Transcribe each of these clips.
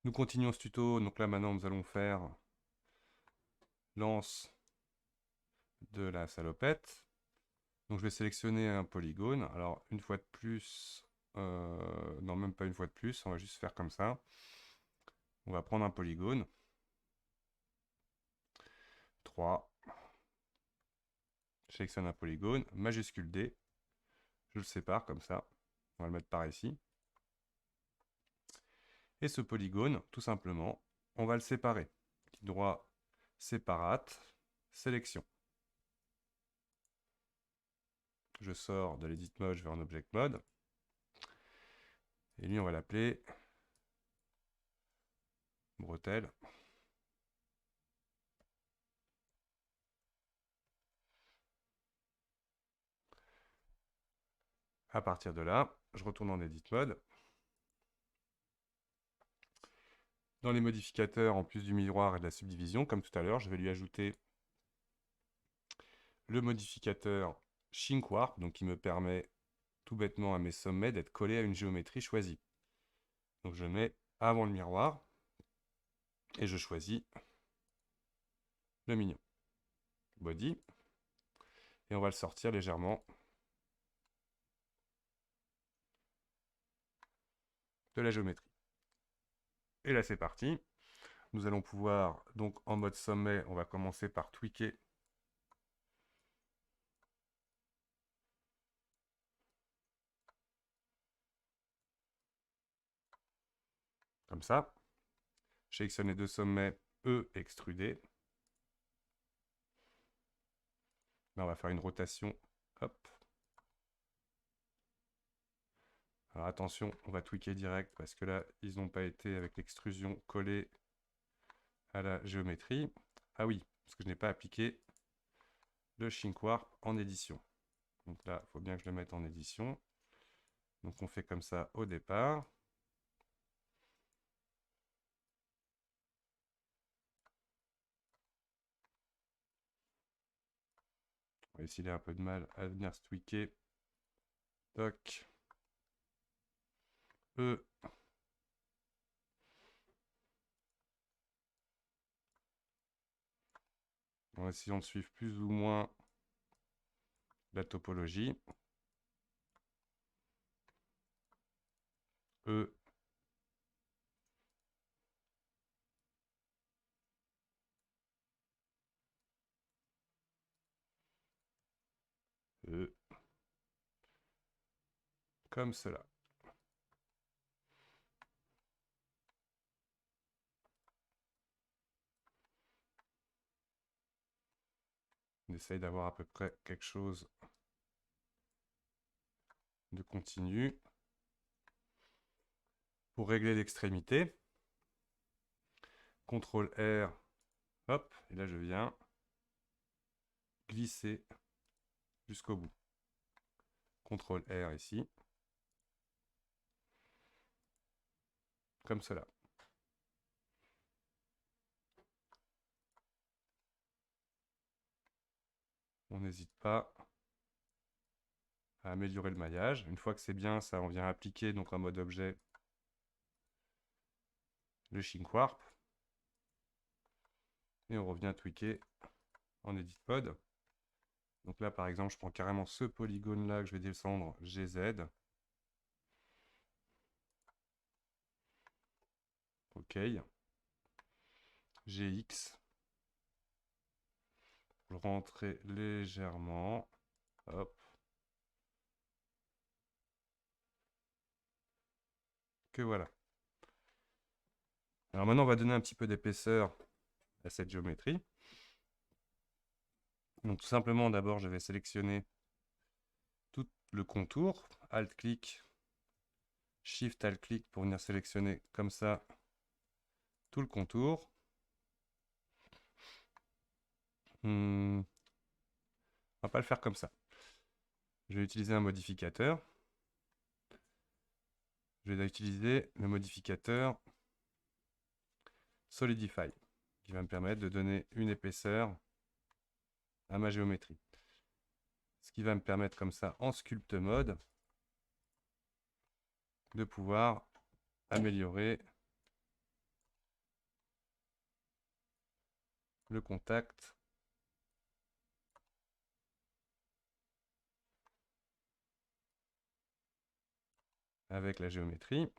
Nous continuons ce tuto. Donc là, maintenant, nous allons faire l'anse de la salopette. Donc je vais sélectionner un polygone. Alors, une fois de plus, non, même pas une fois de plus, on va juste faire comme ça. On va prendre un polygone. 3. Je sélectionne un polygone, majuscule D. Je le sépare comme ça. On va le mettre par ici. Et ce polygone, tout simplement, on va le séparer. Clic droit, séparate, sélection. Je sors de l'edit mode, je vais en object mode. Et lui, on va l'appeler bretelle. À partir de là, je retourne en edit mode. Dans les modificateurs, en plus du miroir et de la subdivision, comme tout à l'heure, je vais lui ajouter le modificateur Shrink Warp, donc qui me permet tout bêtement à mes sommets d'être collés à une géométrie choisie. Donc je mets avant le miroir et je choisis le mignon. Body. Et on va le sortir légèrement de la géométrie. Et là c'est parti. Nous allons pouvoir, donc en mode sommet, on va commencer par tweaker comme ça. Je sélectionne les deux sommets E extrudés. Là, on va faire une rotation. Hop. Alors attention, on va tweaker direct parce que là, ils n'ont pas été avec l'extrusion collée à la géométrie. Ah oui, parce que je n'ai pas appliqué le Shrink Warp en édition. Donc là, il faut bien que je le mette en édition. Donc on fait comme ça au départ. On va essayer un peu de mal à venir se tweaker. Toc. E. En essayant de suivre plus ou moins la topologie. E. E. Comme cela. On essaye d'avoir à peu près quelque chose de continu. Pour régler l'extrémité, CTRL R, hop, et là je viens glisser jusqu'au bout. CTRL R ici, comme cela. On n'hésite pas à améliorer le maillage. Une fois que c'est bien, ça, on vient appliquer donc en mode objet le Shrink Warp. Et on revient tweaker en edit mode. Donc là, par exemple, je prends carrément ce polygone-là que je vais descendre GZ. OK. GX. Je rentrer légèrement. Hop. Que voilà. Alors maintenant, on va donner un petit peu d'épaisseur à cette géométrie. Donc tout simplement, d'abord, je vais sélectionner tout le contour. Alt-clic, Shift-Alt-clic pour venir sélectionner comme ça tout le contour. On va pas le faire comme ça. Je vais utiliser un modificateur. Je vais utiliser le modificateur Solidify, qui va me permettre de donner une épaisseur à ma géométrie. Ce qui va me permettre comme ça, en sculpt mode, de pouvoir améliorer le contact avec la géométrie.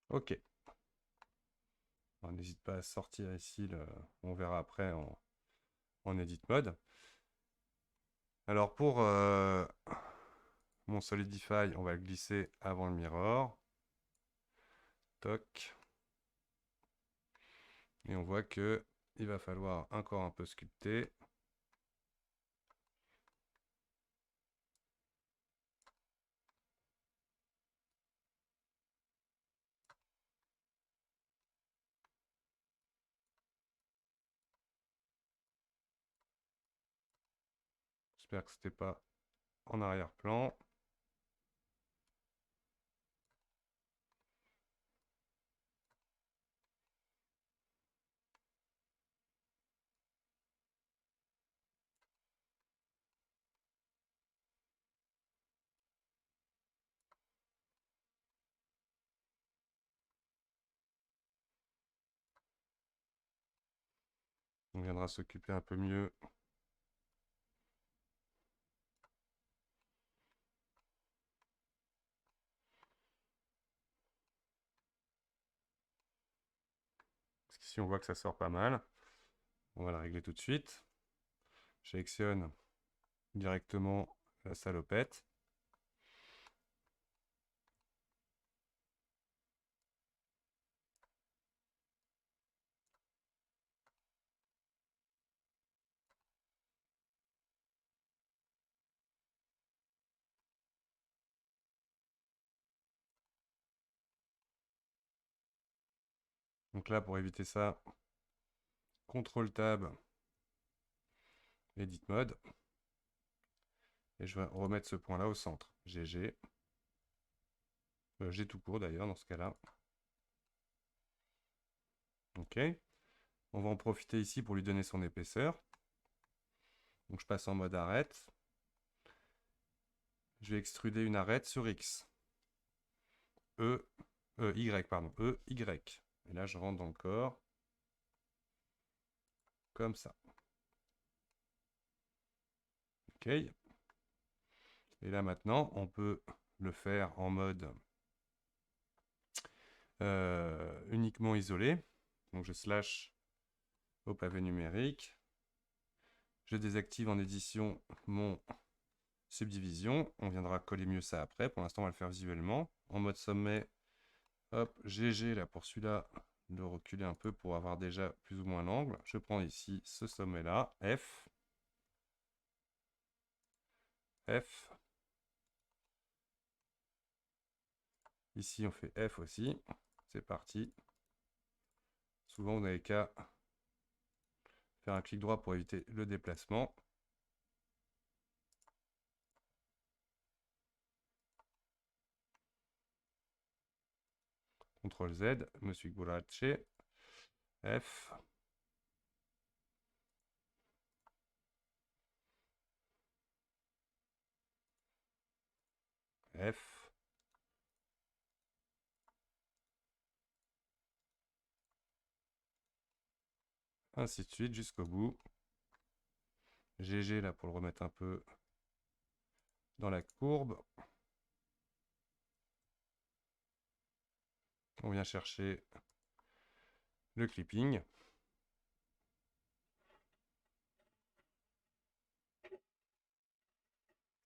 Ok. On n'hésite pas à sortir ici, on verra après en edit mode. Alors pour mon Solidify, on va le glisser avant le mirror. Toc. Et on voit que il va falloir encore un peu sculpter. J'espère que c'était pas en arrière-plan. On viendra s'occuper un peu mieux parce qu'ici on voit que ça sort pas mal. On va la régler tout de suite. Je sélectionne directement la salopette. Donc là, pour éviter ça, CTRL Tab, Edit Mode. Et je vais remettre ce point-là au centre. GG. G tout court d'ailleurs dans ce cas-là. Ok. On va en profiter ici pour lui donner son épaisseur. Donc je passe en mode arête. Je vais extruder une arête sur X. Y, pardon. Y. Et là, je rentre dans le corps. Comme ça. Ok. Et là, maintenant, on peut le faire en mode uniquement isolé. Donc je slash au pavé numérique. Je désactive en édition mon subdivision. On viendra coller mieux ça après. Pour l'instant, on va le faire visuellement. En mode sommet, hop, GG là pour celui-là, de reculer un peu pour avoir déjà plus ou moins l'angle. Je prends ici ce sommet-là, F. F. Ici, on fait F aussi. C'est parti. Souvent, vous n'avez qu'à faire un clic droit pour éviter le déplacement. CTRL Z, Monsieur Gurace. F. F. Ainsi de suite jusqu'au bout. GG là pour le remettre un peu dans la courbe. On vient chercher le clipping.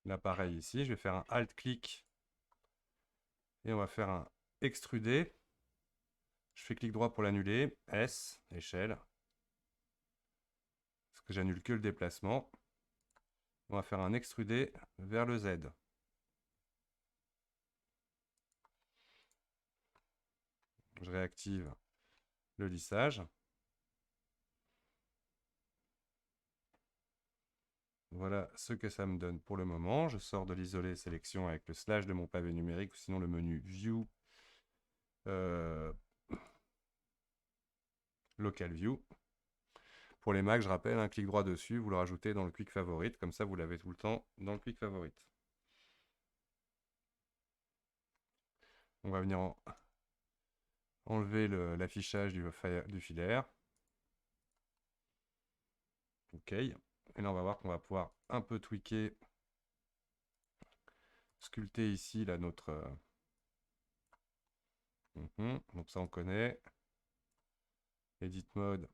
Là pareil ici, je vais faire un Alt-clic et on va faire un extruder. Je fais clic droit pour l'annuler, S, échelle. Parce que j'annule que le déplacement. On va faire un extruder vers le Z. Je réactive le lissage. Voilà ce que ça me donne pour le moment. Je sors de l'isolé sélection avec le slash de mon pavé numérique ou sinon le menu View, Local View. Pour les Mac, je rappelle, un clic droit dessus, vous le rajoutez dans le Quick Favorite, comme ça vous l'avez tout le temps dans le Quick Favorite. On va venir enlever l'affichage du filaire. OK. Et là, on va voir qu'on va pouvoir un peu tweaker, sculpter ici là, notre... Donc ça, on connaît. Edit mode.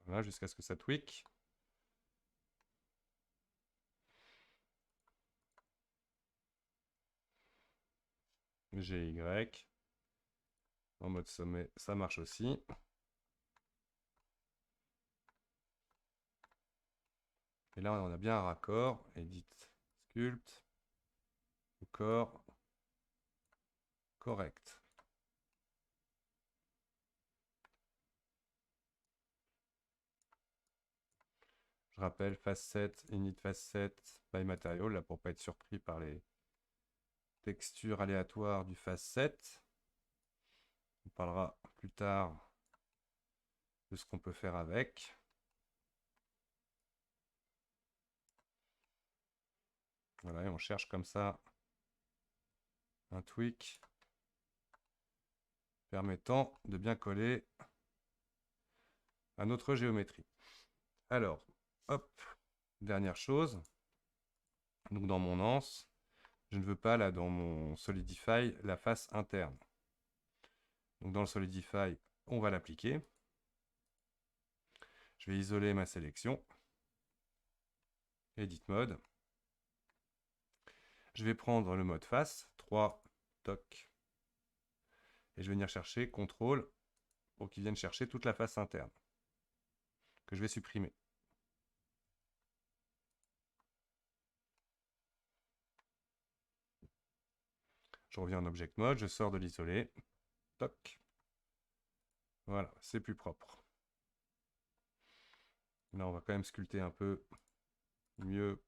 Voilà, jusqu'à ce que ça tweak. GY. En mode sommet, ça marche aussi. Et là, on a bien un raccord. Edit, sculpt. Corps. Correct. Je rappelle, facet, init facet by material, là pour pas être surpris par les textures aléatoires du facet. On parlera plus tard de ce qu'on peut faire avec. Voilà, et on cherche comme ça un tweak permettant de bien coller à notre géométrie. Alors, hop, dernière chose. Donc dans mon anse, je ne veux pas là dans mon Solidify la face interne. Donc dans le Solidify, on va l'appliquer. Je vais isoler ma sélection. Edit mode. Je vais prendre le mode face, 3, toc. Et je vais venir chercher CTRL pour qu'il vienne chercher toute la face interne que je vais supprimer. Je reviens en Object Mode, je sors de l'isolé. Toc. Voilà, c'est plus propre. Là, on va quand même sculpter un peu mieux.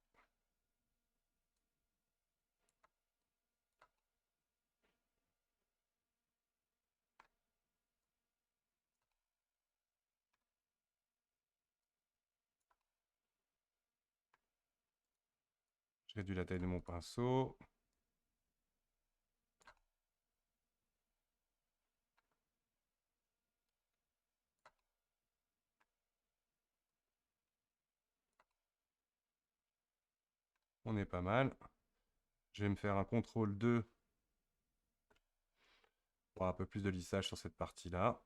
Je réduis la taille de mon pinceau. On est pas mal. Je vais me faire un CTRL 2 pour avoir un peu plus de lissage sur cette partie-là.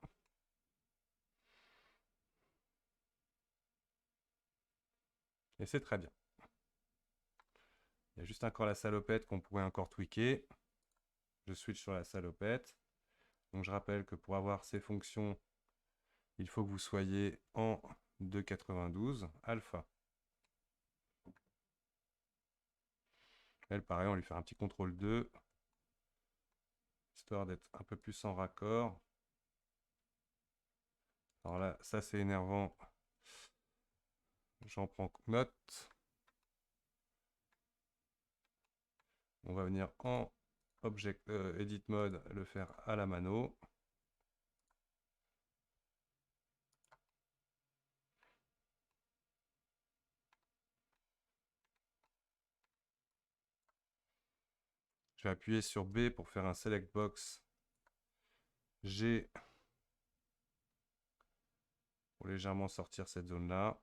Et c'est très bien. Il y a juste encore la salopette qu'on pourrait encore tweaker. Je switch sur la salopette. Donc je rappelle que pour avoir ces fonctions, il faut que vous soyez en 2.92 alpha. Elle, pareil, on lui fait un petit CTRL 2, histoire d'être un peu plus en raccord. Alors là, ça c'est énervant. J'en prends note. On va venir en Edit Mode le faire à la mano. Je vais appuyer sur B pour faire un Select Box. G pour légèrement sortir cette zone-là.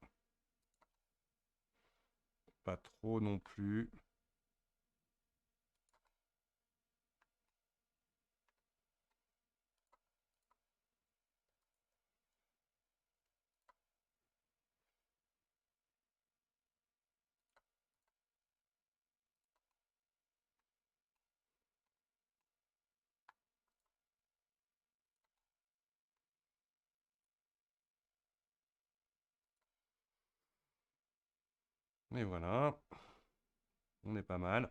Pas trop non plus. Et voilà. On est pas mal.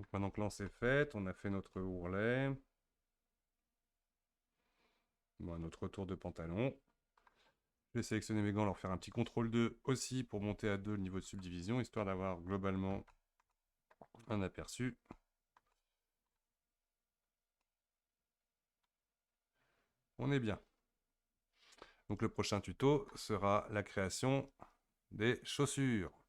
Donc maintenant que l'anse est faite, on a fait notre ourlet. Bon, notre tour de pantalon. Je vais sélectionner mes gants, leur faire un petit CTRL 2 aussi pour monter à 2 le niveau de subdivision, histoire d'avoir globalement un aperçu. On est bien. Donc le prochain tuto sera la création des chaussures.